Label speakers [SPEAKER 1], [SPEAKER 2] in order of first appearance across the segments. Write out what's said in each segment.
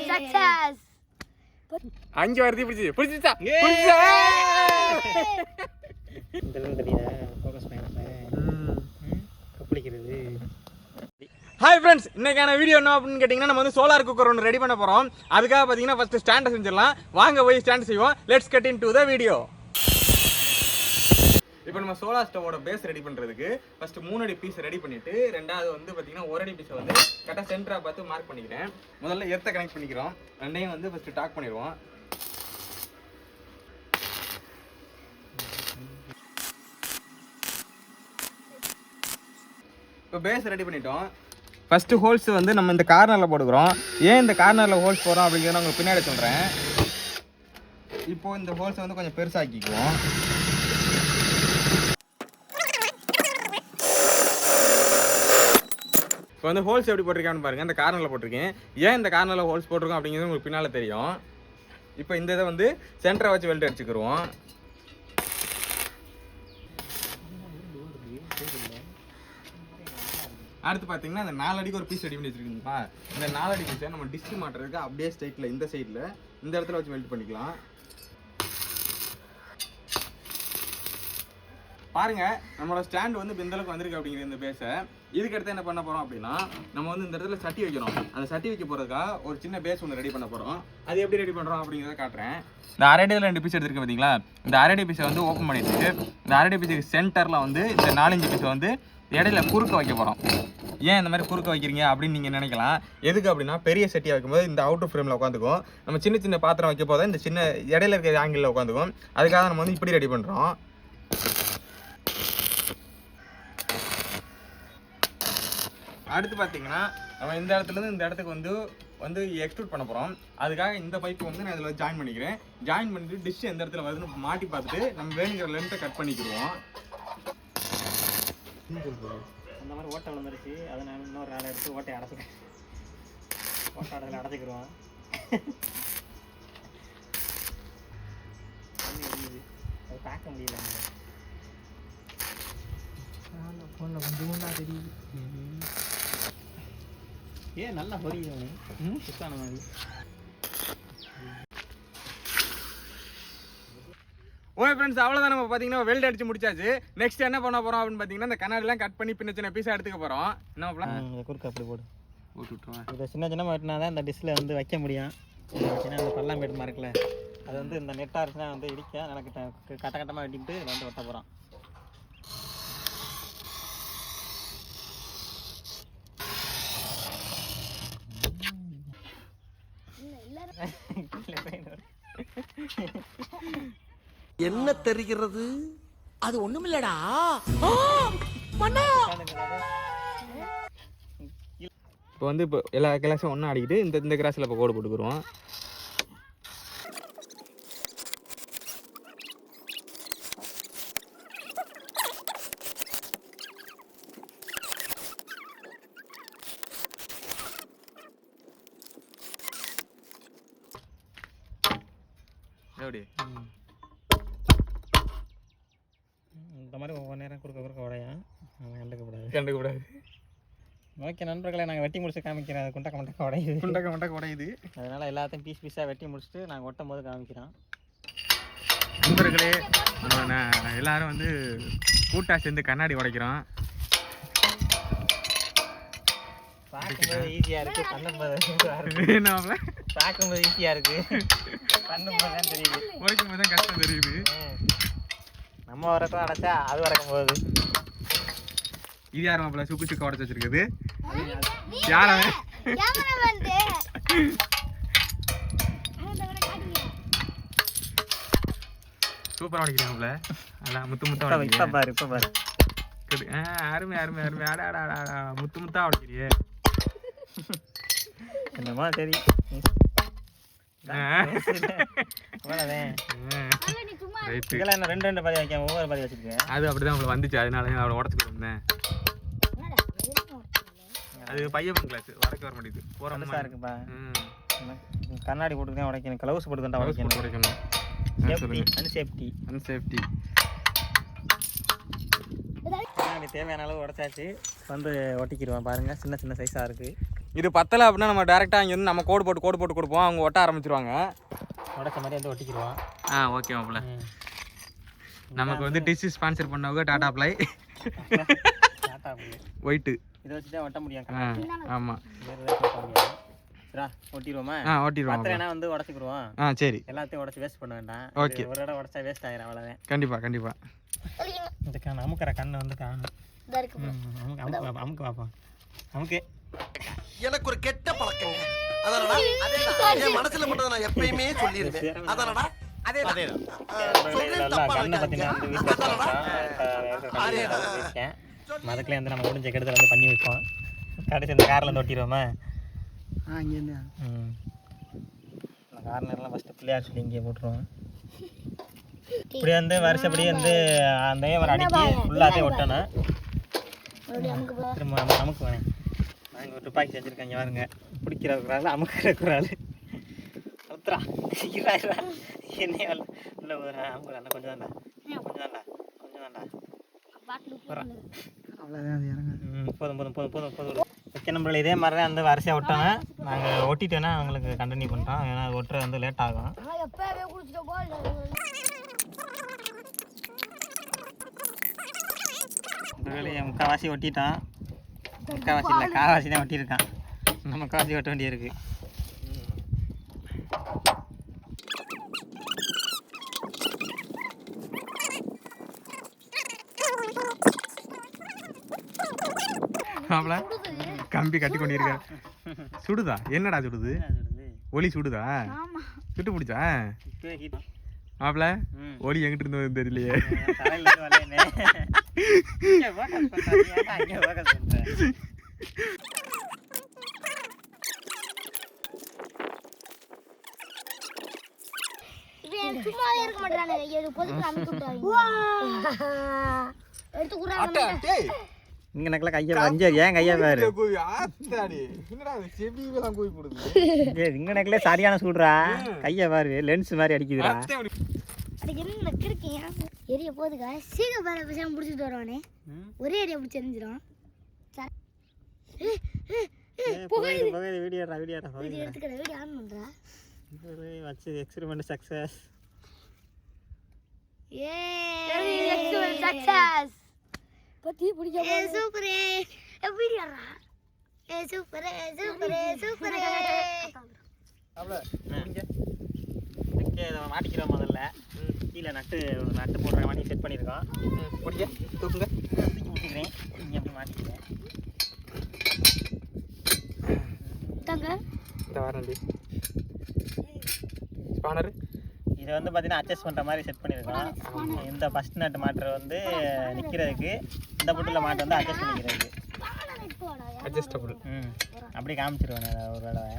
[SPEAKER 1] Success.
[SPEAKER 2] அங்க வருது பிடிச்சிச்சா hi friends, இன்னைக்கான வீடியோ என்ன அப்படின்னு கேட்டிங்கன்னா நம்ம வந்து சோலார் குக்கர் ஒன்று ரெடி பண்ண போகிறோம். அதுக்காக பார்த்தீங்கன்னா ஃபஸ்ட்டு ஸ்டாண்டை செஞ்சிடலாம். வாங்க போய் ஸ்டாண்ட் செய்வோம். Let's get in to the video. இப்போ நம்ம சோலார் ஸ்டவோட பேஸ் ரெடி பண்ணுறதுக்கு ஃபஸ்ட்டு 3 அடி பீஸ் ரெடி பண்ணிவிட்டு, ரெண்டாவது வந்து பார்த்தீங்கன்னா 1 அடி பீஸை வந்து கரெக்டாக சென்டராக பார்த்து மார்க் பண்ணிக்கிறேன். முதல்ல எர்த்தை கனெக்ட் பண்ணிக்கிறோம். ரெண்டையும் வந்து ஃபஸ்ட்டு டாக் பண்ணிடுவோம். இப்போ பேஸ் ரெடி பண்ணிட்டோம். ஃபஸ்ட்டு ஹோல்ஸ் வந்து நம்ம இந்த கார்னரில் போட்டுக்கிறோம். ஏன் இந்த கார்னரில் ஹோல்ஸ் போடுறோம் அப்படிங்கிறத உங்களுக்கு பின்னாடி சொல்கிறேன். இப்போது இந்த ஹோல்ஸை வந்து கொஞ்சம் பெருசாக்கிக்குவோம். இப்போ வந்து ஹோல்ஸ் எப்படி போட்டிருக்கான்னு பாருங்கள். இந்த கார்னரில் போட்டிருக்கேன். ஏன் இந்த கார்னரில் ஹோல்ஸ் போட்டிருக்கோம் அப்படிங்கிறது உங்களுக்கு பின்னால் தெரியும். இப்போ இந்த இதை வந்து சென்டரை வச்சு வெல்ட் அடிச்சுக்கிடுவோம். அடுத்து பார்த்தீங்கன்னா இந்த 4 அடிக்கு ஒரு பீஸ் ரெடி பண்ணி வச்சுருக்கீங்களா? இந்த 4 அடி பீஸை நம்ம டிஸ்க் மாட்டுறதுக்கு அப்படியே ஸ்ட்ரைட்டில் இந்த சைடில் இந்த இடத்துல வச்சு வெல்ட் பண்ணிக்கலாம். பாருங்க, நம்மளோட ஸ்டாண்ட் வந்து இந்த அளவுக்கு வந்திருக்கு அப்படிங்கிற இந்த பேஸை. இதுக்கு அடுத்து என்ன பண்ண போகிறோம் அப்படின்னா, நம்ம வந்து இந்த இடத்துல சட்டி வைக்கணும். அந்த சட்டி வைக்க போகிறதுக்காக ஒரு சின்ன பேஸ் ஒன்று ரெடி பண்ண போகிறோம். அது எப்படி ரெடி பண்ணுறோம் அப்படிங்கிறத காட்டுறேன். இந்த அரடியில் 2 பீஸ் எடுத்துருக்கு பார்த்தீங்களா? இந்த அரடி பீஸை வந்து ஓப்பன் பண்ணிட்டு, இந்த அரடி பீஸுக்கு சென்டரில் வந்து இந்த 4-5 பீஸை வந்து இடையில குறுக்க வைக்க போகிறோம். ஏன் இந்த மாதிரி குறுக்க வைக்கிறீங்க அப்படின்னு நீங்கள் நினைக்கலாம். எதுக்கு அப்படின்னா, பெரிய சட்டியாக வைக்கும்போது இந்த அவுட்டர் ஃப்ரேமில் உட்காந்துக்கும். நம்ம சின்ன சின்ன பாத்திரம் வைக்க போதும் இந்த சின்ன இடையில இருக்கிற ஆங்கிளில் உட்காந்துக்கும். அதுக்காக நம்ம வந்து இப்படி ரெடி பண்ணுறோம். அடுத்து பார்த்தீங்கன்னா, நம்ம இந்த இடத்துலேருந்து இந்த இடத்துக்கு வந்து எக்ஸ்ட்ரூட் பண்ண போகிறோம். அதுக்காக இந்த பைப்பு வந்து நான் இதில் ஜாயின் பண்ணிக்கிறேன். ஜாயின் பண்ணிட்டு டிஷ் எந்த இடத்துல வருதுன்னு மாட்டி பார்த்துட்டு நம்ம வேணுங்கிற லென்த்தை கட் பண்ணிக்கிடுவோம்.
[SPEAKER 3] அந்த மாதிரி ஓட்டை விழுந்துருச்சு. அதனால இன்னொரு நாள் எடுத்து ஓட்டையை அடைச்சிக்கிறேன். ஓட்டை அடையில் அடைச்சிக்கிடுவோம். அது பார்க்க முடியல. ஃபோனில் கொஞ்சம் தெரியுது. ஏன் நல்லா பொரியுது சுத்தான மாதிரி.
[SPEAKER 2] ஓகே ஃப்ரெண்ட்ஸ், அவ்வளோதான். நம்ம பார்த்தீங்கன்னா வெல்ட் அடிச்சு முடிச்சாச்சு. நெக்ஸ்ட் என்ன பண்ண போகிறோம் அப்படின்னு பார்த்தீங்கன்னா, இந்த கண்ணாடிலாம் கட் பண்ணி சின்ன பீஸாக எடுத்துக்க போகிறோம். என்ன பண்ணலாம்?
[SPEAKER 3] குறுக்க அப்படி போட்டு
[SPEAKER 2] விட்டுருவேன்.
[SPEAKER 3] இதை சின்ன வெட்டினா தான் இந்த டிஷ்ஷில் வந்து வைக்க முடியும். ஏன்னா அந்த பல்லாம் வெட்டுமா இருக்குல்ல, அது வந்து இந்த நெட்டாக இருந்துச்சுன்னா வந்து இடிக்க எனக்கு கட்ட கட்டமாக வெட்டிக்கிட்டு இதை வந்து ஒட்ட போகிறோம்.
[SPEAKER 4] என்ன தெரிகிறது? அது ஒண்ணுமில்லடா.
[SPEAKER 2] இப்போ வந்து எல்லா கிளாஸும் ஒன்றா அடிக்கிட்டு இந்த கிளாஸில் இப்போ கோடு போட்டுக்குருவோம். எப்படி
[SPEAKER 3] இந்த மாதிரி ஒவ்வொரு நேரம் குறுக்க உடையான்
[SPEAKER 2] கண்டுக்கூடாது.
[SPEAKER 3] ஓகே நண்பர்களை, நாங்கள் வெட்டி முடிச்சு காமிக்கிறோம். அது குண்டக்க உடையுது. அதனால் எல்லாத்தையும் பீஸாக வெட்டி முடிச்சுட்டு நாங்கள் ஒட்டும் போது காமிக்கிறோம்.
[SPEAKER 2] நண்பர்களே, எல்லாரும் வந்து கூட்டாக சேர்ந்து கண்ணாடி உடைக்கிறோம்.
[SPEAKER 3] பார்க்கும்போது ஈஸியாக இருக்குது, பண்ணும்போது பார்க்கும்போது ஈஸியாக இருக்குது, பண்ணும்போது தான் தெரியுது.
[SPEAKER 2] உடைக்கும் போது தான் கஷ்டம் தெரியுது.
[SPEAKER 3] நம்ம வரட்டும் அடைச்சா அது வரக்கும் போகுது.
[SPEAKER 2] இது யாரும் அப்பல சுக்கு உடச்சு வச்சிருக்குது? யாரும் சூப்பராக உடைக்கிறாங்கல்ல. அதான் முத்து
[SPEAKER 3] பாரு இப்போ பாரு.
[SPEAKER 2] அருமை அருமை அருமை. அடா முத்தா உடைக்கிறியே.
[SPEAKER 3] என்னமா தெரியும். இதெல்லாம் 2 பாதி வைக்காம ஒவ்வொரு பாதி வச்சிருக்கேன்.
[SPEAKER 2] அது அப்படிதான் அவளை வந்துச்சு. அதனால அவளை உடச்சுக்கிட்டு இருந்தேன். அது பையன் கிளாஸ் வடக்கு வர மாட்டேங்குது. போகிறா
[SPEAKER 3] இருக்குப்பா. கண்ணாடி போட்டுதான் உடைக்கணும். க்ளவுஸ் போட்டு தான் உடைக்கணும். அன்சேஃப்டி. தேவையான அளவு உடைச்சாச்சு. வந்து ஒட்டிக்கிடுவேன். பாருங்க, சின்ன சைஸாக இருக்குது.
[SPEAKER 2] இது பத்தலை அப்படின்னா நம்ம டேரெக்டாக அங்கேருந்து நம்ம கோடு போட்டு கொடுப்போம், அவங்க ஒட்ட ஆரம்பிச்சிருவாங்க.
[SPEAKER 3] உடச்ச மாதிரி வந்து ஒட்டிக்கிடுவோம்.
[SPEAKER 2] ஓகே மாப்பிள்ள. நமக்கு வந்து டிஷ் ஸ்பான்சர் பண்ணவங்க டாடா ப்ளை ஒயிட்டு
[SPEAKER 3] இதை வச்சு தான் ஒட்ட முடியும்.
[SPEAKER 2] ஆமாம்
[SPEAKER 3] ஒட்டிடுவோமா?
[SPEAKER 2] ஒட்டிடுவோம்.
[SPEAKER 3] பத்தலைனா வந்து உடச்சிக்கிடுவோம்.
[SPEAKER 2] சரி,
[SPEAKER 3] எல்லாத்தையும் உடச்சி வேஸ்ட் பண்ண வேண்டாம்.
[SPEAKER 2] ஓகே.
[SPEAKER 3] ஒரு இடம் உடச்சா வேஸ்ட் ஆயிரும், அவ்வளோதான்.
[SPEAKER 2] கண்டிப்பாக.
[SPEAKER 3] இந்த அமுக்கிற கண்ணை வந்து காணும். அமுக்கு பார்ப்போம். அமுக்கு.
[SPEAKER 4] எனக்கு ஒரு கெட்ட பழக்கம். அதனடா என் மனசுல மட்டும் நான் எப்பயுமே சொல்லிருவேன். அதனடா அதேதான்.
[SPEAKER 3] கண்ணை பார்த்தீங்கன்னா வந்து வீட்டில் அதுக்குள்ளே வந்து நம்ம முடிஞ்ச கெடுதல் வந்து பண்ணி வைப்போம். கடைசி இந்த காரில் வந்து ஒட்டிடுவோமா?
[SPEAKER 1] இங்கேருந்து
[SPEAKER 3] இந்த கார்னர்லாம் ஃபஸ்ட்டு பிள்ளையார் சொல்லி இங்கே போட்டுருவோம். இப்படி வந்து வருஷப்படி வந்து அந்த ஒரு அடிக்கி ஃபுல்லாத்தையும் ஒட்டணும். திரும்ப அமுக்கு வேணேன். நாங்கள் ஒரு துப்பாக்கி செஞ்சுருக்கேன். இங்கே பாருங்க, பிடிக்கிற குறாள் அமுக்கிற குறாள் ஒத்துறா சீராயிரா என்னைய உள்ள அமுக்குறா. கொஞ்சம் தாண்டா
[SPEAKER 1] அவ்வளோதான், அது இறங்க.
[SPEAKER 3] போதும். ஓகே, நம்மள இதே மாதிரி தான் வந்து வரிசையாக ஒட்டோன்னா நாங்கள் ஒட்டிட்டோன்னா அவங்களுக்கு கண்டினியூ பண்ணுறோம். ஏன்னா ஒட்டுறது வந்து லேட் ஆகும். முக்கால்வாசி ஒட்டிட்டோம். முக்கால்வாசி இல்லை, கால்வாசி தான் ஒட்டியிருக்கான். நம்ம முக்கால்வாசி ஒட்ட வேண்டியிருக்கு.
[SPEAKER 2] கம்பி கட்டி கொண்டிருக்க. சுடுதா? என்னடா சுடுது? ஒலி சுடுதா? சுட்டு பிடிச்சா மாப்பிள? ஒலி எங்கிட்ட இருந்து தெரியலையே.
[SPEAKER 1] சும்மாவே இருக்க மாட்டானே,
[SPEAKER 3] இங்க நக்கல கையை வஞ்ச ஏன் கையை பாரு. இங்க நக்கல சரியான சூடுறா. கையை பாரு, லென்ஸ் மாதிரி அடிக்குதுடா.
[SPEAKER 1] எரிய போதுக்கா சீக்கிரம் பாரு, பேசாம பிடிச்சிட்டு வருவானே. ஒரே அடியா பிடிச்சி எரிஞ்சிடும்.
[SPEAKER 3] வீடியோ
[SPEAKER 1] எடுத்துக்கிற வீடியோ ஆன் பண்றா.
[SPEAKER 3] வச்சு எக்ஸ்பெரிமெண்ட் சக்சஸ்.
[SPEAKER 1] Experiment success. பத்தி பிடிக்க சூப்பரே வீடியோடா. சூப்பரே
[SPEAKER 3] இதை மாட்டிக்கிறோம். முதல்ல கீழே நட்டு போடுற மாதிரி செட் பண்ணியிருக்கோம். பிடிக்க தூக்குங்க, தூக்கி பிடிச்சிக்கிறேன். நீங்கள் எப்படி மாட்டிக்கிறேன்
[SPEAKER 2] இந்த வாரண்டி ஸ்பானர்.
[SPEAKER 3] இதை வந்து பார்த்தீங்கன்னா அட்ஜஸ்ட் பண்ணுற மாதிரி செட் பண்ணியிருக்கோம். இந்த ஃபஸ்ட் நட்டு மாட்டுறது வந்து நிற்கிறதுக்கு, இந்த புட்டில் மாட்டு வந்து அட்ஜஸ்ட் பண்ணிக்கிறதுக்கு.
[SPEAKER 2] அட்ஜஸ்டபிள்.
[SPEAKER 3] அப்படி காமிச்சிருவேன் ஒரு தடவை.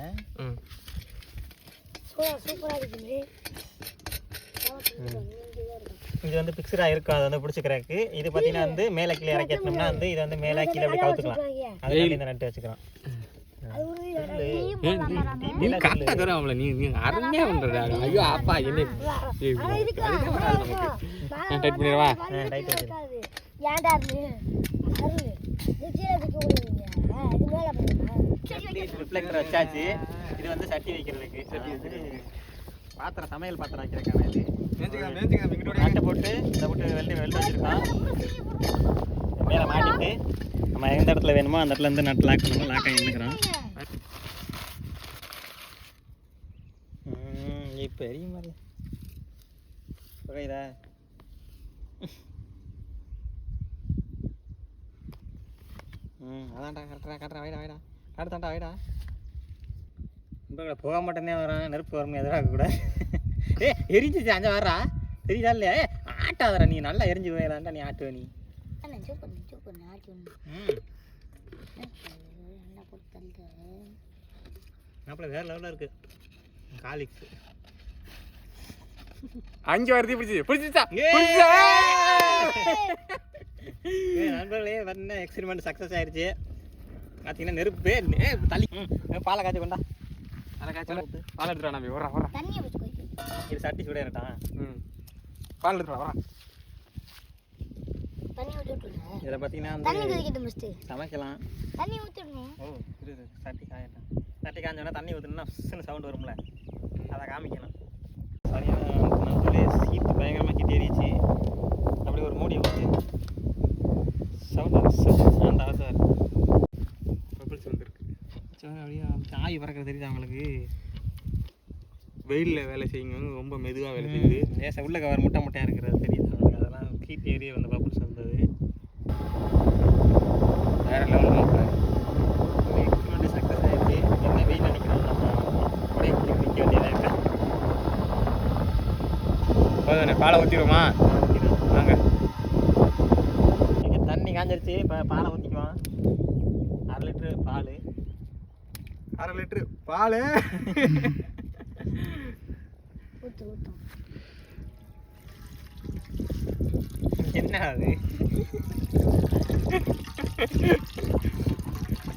[SPEAKER 3] இது வந்து பிக்சராக இருக்கும், அது வந்து பிடிச்சிக்கிறதுக்கு. இது பார்த்தீங்கன்னா வந்து மேலே கீழே இறக்கி வச்சோம்னா வந்து இது வந்து மேலே கீழே அப்படி கவுத்துக்கலாம். அதுக்கு இந்த நட்டு வச்சுக்கிறோம்.
[SPEAKER 2] ஐயோ அப்பா என்ன டைட் பண்ணிடுவா.
[SPEAKER 3] ரிஃப்ளெக்டர் வச்சாச்சு. இது வந்து சட்டி வைக்கிறதுக்கு. பாத்திரம், சமையல் பாத்திரம் வைக்கிறதுக்கான இது. நாட்டை போட்டு இதை போட்டு வெல்ட் வச்சுருக்கோம். மேலே மாட்டிட்டு நம்ம எந்த இடத்துல வேணுமோ அந்த இடத்துல இருந்து நட்டு லாக் பண்ணணும். லாக் ஆகி நின்றுக்கிறோம். இப்போ எரிய மாதிரி புகையுதா? அதான்டா கட்டுறா வைடா அடுத்தாண்டா வைடா. இப்போ போக மாட்டேன்னே வரான். நெருப்பு வரும் எதிராக கூட. எரிஞ்சிச்சு அஞ்சா வர்றா. தெரியுதா இல்லையா? ஆட்டாதரா நீ, நல்லா எரிஞ்சு போயிடலான்டா நீ. ஆட்டுவ நீ. மாப்பிள்ள வேற லெவலில் இருக்கு. காலிக்ஸ்
[SPEAKER 2] அங்கே வருது. பிடிச்சிச்சா
[SPEAKER 3] நண்பர்களே, வந்து எக்ஸ்பெரிமெண்ட் சக்ஸஸ் ஆயிடுச்சு. பார்த்தீங்கன்னா நெருப்பு தள்ளி பாலை காய்ச்சி கொண்டா.
[SPEAKER 2] அதை காய்ச்சி பால் எடுத்துடா. நம்பி வர
[SPEAKER 3] இது சட்டி சூட இருட்டான்.
[SPEAKER 2] பால் எடுத்துடா.
[SPEAKER 1] தண்ணி ஊத்தி விட்டுருங்க.
[SPEAKER 3] இதில் பார்த்தீங்கன்னா
[SPEAKER 1] தண்ணி
[SPEAKER 3] வந்து
[SPEAKER 1] கொதிக்கட்டும் ஃபர்ஸ்ட்.
[SPEAKER 3] சமைக்கலாம்.
[SPEAKER 1] தண்ணி ஊத்திடணும்.
[SPEAKER 3] ஓ இது சட்டி காயட்டும். சட்டி காஞ்சோன்னா தண்ணி ஊற்றுனா சின்ன சவுண்ட் வரும்ல, அதை காமிக்கணும். சரியான நம்பளே ஹீட் பயங்கரமாக ஹீட் ஏறிச்சு. அப்படி ஒரு மூடி ஊற்றி சவுண்ட் அந்த ஆசார்
[SPEAKER 2] பபிள்ஸ் வந்துருக்கு.
[SPEAKER 3] அப்படியே ஆவி பறக்கிற தெரியுது அவங்களுக்கு.
[SPEAKER 2] வெயிலில் வேலை செய்யுங்க, ரொம்ப மெதுவாக வேலை செய்யுது.
[SPEAKER 3] லேசாக உள்ள கவர் முட்டை முட்டையாக இருக்கிறது தெரியுது அவங்களுக்கு. அதெல்லாம் ஹீட் ஏரியா வந்து பபிள்ஸ் வந்தது.
[SPEAKER 2] வேறு லெவலில் மாப்பிள்ள
[SPEAKER 3] எக்ஸ்பெரிமெண்ட் சக்ஸஸ் ஆகிடுச்சு. என்ன வெயில் நினைக்கிறோம் நம்ம உடைய நிற்க வேண்டியதாக
[SPEAKER 2] போதும். பாலை ஊற்றிடுவோமா? வாங்க.
[SPEAKER 3] இங்கே தண்ணி காஞ்சிருச்சு. இப்போ பாலை ஊற்றிக்குவோம். 1/2 லிட்டரு பால்.
[SPEAKER 2] 1/2 லிட்டரு பால்
[SPEAKER 1] ஊற்றும்.
[SPEAKER 3] என்ன அது?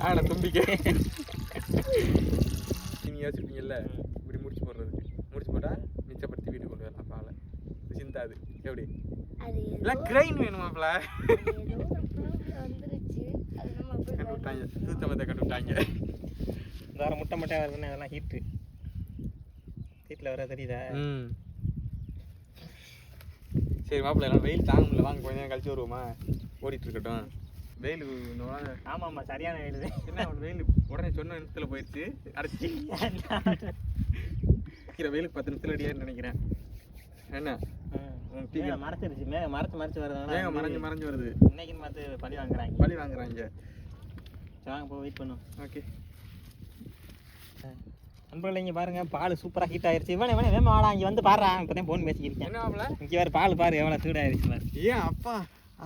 [SPEAKER 2] ஆட தும்பிக்க நீங்கள் யோசிப்பீங்கல்ல, இப்படி முடிச்சு போடுறதுக்கு. முடிச்சு போட்டால் மிச்சப்படுத்தி வீட்டுக்கு கொண்டு வரலாம் பாலை. சிந்தாது எப்படி
[SPEAKER 1] அது
[SPEAKER 2] இல்லை கிரைன் வேணுமாப்ல.
[SPEAKER 1] ஏதோ ஒரு ப்ரூஃப்ல வந்துருச்சு. அது நம்ம அப்படியே
[SPEAKER 2] கண்டு விட்டாங்க, தூத்தமத்தை கண்டு விட்டாங்க.
[SPEAKER 3] இந்த வாரம் முட்டை முட்டையாக வருதுன்னு அதெல்லாம் ஹீட்டு ஹீட்டில் வர தெரியுதா?
[SPEAKER 2] சரி மாப்பிள்ள, எல்லாம் வெயில் தாங்க முடியல. வாங்க கொஞ்ச நேரம் கழிச்சு வருவோமா? ஓடிட்டு இருக்கட்டும். வெயில்
[SPEAKER 3] ஆமாம் ஆமாம் சரியான வெயில்.
[SPEAKER 2] என்ன வெயில் உடனே சொன்ன நிமிஷத்தில் போயிடுச்சு. அடைச்சி வெயிலுக்கு 10 நிமிஷத்தில் அடியான்னு நினைக்கிறேன். என்ன
[SPEAKER 3] மறைச்சிருச்சு. மறைச்சு வருது.
[SPEAKER 2] மறைஞ்சு வருது.
[SPEAKER 3] இன்னைக்குன்னு பார்த்து பழி வாங்குறாங்க.
[SPEAKER 2] பழி வாங்குறாங்க.
[SPEAKER 3] வாங்க போய் வெயிட் பண்ணும்.
[SPEAKER 2] ஓகே
[SPEAKER 3] நண்பர்கள் இங்கே பாருங்க, பால் சூப்பராக ஹீட் ஆயிடுச்சு. இவனே வேமா வாடா இங்கே வந்து பாடுறா. இப்போ தான் ஃபோன் பேசிக்கிருக்கேன்.
[SPEAKER 2] என்ன மாப்பிள்ள
[SPEAKER 3] இங்கே வேறு பால் பாரு எவ்வளோ சூடாயிருச்சு பாரு.
[SPEAKER 2] ஏன் அப்பா,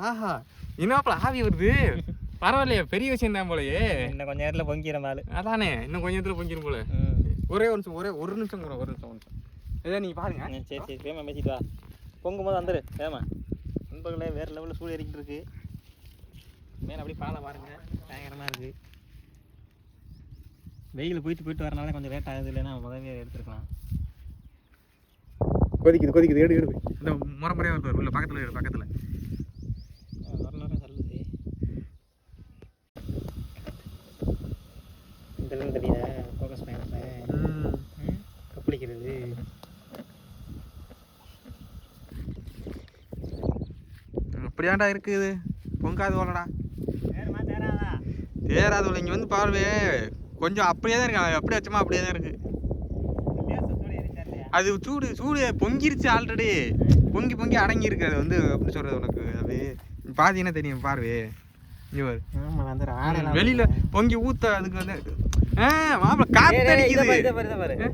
[SPEAKER 2] ஆஹா என்ன மாப்பிள்ள ஆவி வருது. பரவாயில்லையே, பெரிய விஷயம் தான் போலயே.
[SPEAKER 3] இன்னும் கொஞ்சம் நேரத்தில் பொங்கிற பால்.
[SPEAKER 2] அதானே, இன்னும் கொஞ்ச நேரத்தில் பொங்கிடும் போல. ஒரே ஒரு நிமிஷம், ஒரு நிமிஷம் கூட, ஒரு நிமிஷம். இதை நீங்கள் பாருங்க.
[SPEAKER 3] சரி வேமா பேசிட்டு வா. பொங்கும் போது வந்துடு வேமா. நண்பர்களே வேறு லெவலில் சூடு ஏறிக்கிட்டு இருக்கு. மேலே அப்படியே பாலை பாருங்க, பயங்கரமாக இருக்குது. வெயில் போயிட்டு வரனால கொஞ்சம் லேட் ஆகுது. இல்லைன்னா முதவே எடுத்துருக்கலாம்.
[SPEAKER 2] கொதிக்குது எடு இந்த முறையாக வருது உள்ள பக்கத்தில்
[SPEAKER 3] வரணும் சொல்லுது. இதெல்லாம் தெரியல ஃபோக்கஸ் பண்ணிடுறேன். கப்பளிக்கிறது
[SPEAKER 2] அப்படியாண்டா இருக்குது. பொங்காது போலடா. தேராது போல. இங்கே வந்து பாருவே கொஞ்சம் அப்படியே தான் இருக்கு. அப்படியே வச்சோமா அப்படியே தான் இருக்கு. அது சூடு பொங்கிருச்சு ஆல்ரெடி. பொங்கி அடங்கி இருக்கு. அது வந்து எப்படி சொல்றது உனக்கு, அது பார்த்தீங்கன்னா தெரியும். பாருவே வெளியில பொங்கி ஊத்த அதுக்கு வந்து மாப்பிள்ள காத்து அடிக்குது.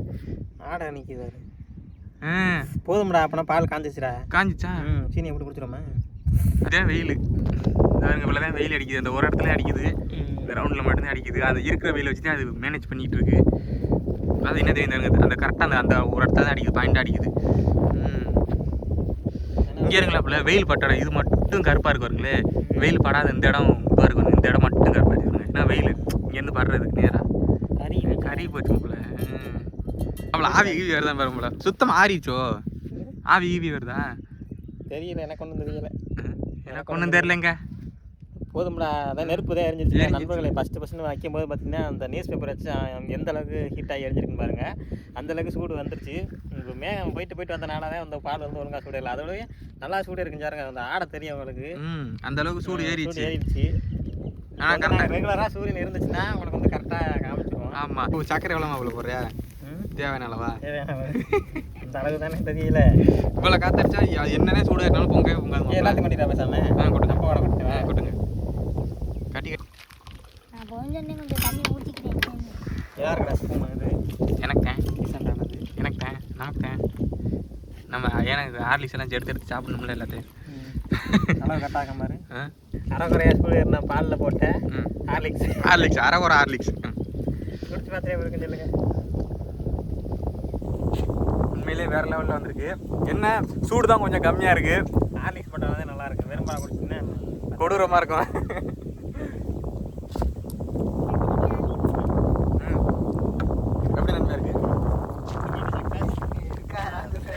[SPEAKER 3] ஆடை நிற்கிது. போதும்டா அப்பனா பால் காஞ்சிச்சா? சீனி எப்படி குடிச்சிடுமா?
[SPEAKER 2] அதே வெயில் இவ்வளோதான் வெயில் அடிக்குது. அந்த ஒரு இடத்துல அடிக்குது, இந்த ரவுண்டில் மட்டும்தான் அடிக்குது. அது இருக்கிற வெயில் வச்சு தான் அது மேனேஜ் பண்ணிகிட்டு இருக்கு. அது என்ன தெரியும், அந்த கரெக்டாக அந்த ஒரு இடத்துல தான் அடிக்குது, பாயிண்டாக அடிக்குது. இங்கே இருங்களாப்புல வெயில் பட்டாடம் இது மட்டும் கருப்பாக இருக்கு வருங்களே. வெயில் படாத இந்த இடம் இதுவாக இருக்கும். இந்த இடம் மட்டும் கருப்பாக இருக்குங்க. ஏன்னா வெயில் இங்கேருந்து படுறது நேராக கறி போச்சு போல. அவ்வளோ ஆவி ஈவி வருதான் பாருங்களா. சுத்தமாக ஆறிச்சோ ஆவி ஈவி வருதா
[SPEAKER 3] தெரியல. எனக்கு ஒன்றும் தெரியல.
[SPEAKER 2] எனக்கு ஒன்றும் தெரியலங்க.
[SPEAKER 3] போதும்டா அதான் நெருப்பு தான் எரிஞ்சிருச்சு. நண்பர்களை ஃபஸ்ட்டு வைக்கும் போது பார்த்தீங்கன்னா அந்த நியூஸ் பேப்பர் வச்சு எந்த அளவுக்கு ஹீட் ஆகி எரிஞ்சிருக்குன்னு பாருங்க. அந்தளவுக்கு சூடு வந்துருச்சு. இப்போ மேகம் போயிட்டு வந்தனால தான் அந்த பால் வந்து ஒழுங்காக சூடு இல்லை. அதோடய நல்லா சூடு இருக்குன்னு பாருங்க. அந்த ஆடை தெரியும் உங்களுக்கு.
[SPEAKER 2] அந்த அளவுக்கு சூடு ஏறிடுச்சு.
[SPEAKER 3] ரெகுலராக சூரியன் இருந்துச்சுன்னா உங்களுக்கு வந்து கரெக்டாக காமிச்சிருவோம்.
[SPEAKER 2] ஆமாம். சக்கரை எவ்வளோ அவ்வளோ போறியா? தேவையான அளவா?
[SPEAKER 3] இந்த அளவு தானே தெரியல.
[SPEAKER 2] இவ்வளோ காத்தடிச்சா என்னன்னே சூடு இருந்தாலும் பொங்கவே பொங்காது.
[SPEAKER 3] எல்லாத்தையும் பண்ணிட்டா பேசாம
[SPEAKER 2] கொடுங்க.
[SPEAKER 3] அப்போ கொடுத்துருவேன்.
[SPEAKER 2] கொடுங்க. கட்டி
[SPEAKER 1] நான் கொஞ்சம் தண்ணி ஊற்றிக்கிறேன்.
[SPEAKER 3] யாருக்கடா ஸ்பூன் இது?
[SPEAKER 2] எனக்குத்தேன். எனக்குத்தேன். நமக்குத்தேன். நம்ம எனக்கு ஹார்லிக்ஸ் எல்லாம் எடுத்து சாப்பிடணும்ல எல்லாத்தையும்.
[SPEAKER 3] அளவு கட்டாக மாதிரி அரைக்குறையா ஸ்பூன் இருந்தால் பாலில் போட்டேன். ஹார்லிக்ஸ்
[SPEAKER 2] அரைக்குறை ஹார்லிக்ஸ்
[SPEAKER 3] குடிச்சு பார்த்துட்டே இருக்குன்னு சொல்லுங்க.
[SPEAKER 2] உண்மையிலே வேறு லெவலில் வந்திருக்கு. என்ன சூடு தான் கொஞ்சம் கம்மியாக இருக்குது.
[SPEAKER 3] ஹார்லிக்ஸ் போட்டால் வந்து நல்லாயிருக்கு. வெறும் பால் குடிச்சுன்னா
[SPEAKER 2] கொடூரமாக இருக்கும். எப்படி நன்மையாக இருக்குது?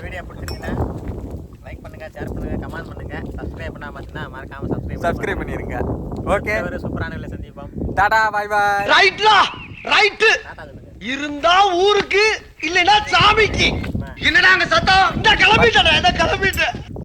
[SPEAKER 3] வீடியோ பிடிச்சிருந்தீங்கன்னா லைக் பண்ணுங்கள், ஷேர் பண்ணுங்க, கமெண்ட் பண்ணுங்க. சப்ஸ்கிரைப் பண்ணாம பார்த்தீங்கன்னா மறக்காம
[SPEAKER 2] சப்ஸ்கிரைப் பண்ணிருங்க. ஓகே,
[SPEAKER 3] ஒரு சூப்பரான வீடியோல சந்திப்போம்.
[SPEAKER 2] Tata bye bye.
[SPEAKER 4] ரைட்லா ரைட்
[SPEAKER 3] டாடா சொல்லுங்க.
[SPEAKER 4] இருந்தா ஊருக்கு இல்லைன்னா சாமிக்கு. என்னடா அங்க சத்தம்? இந்த கிளம்பிட்டா, இந்த கிளம்பிட்ட.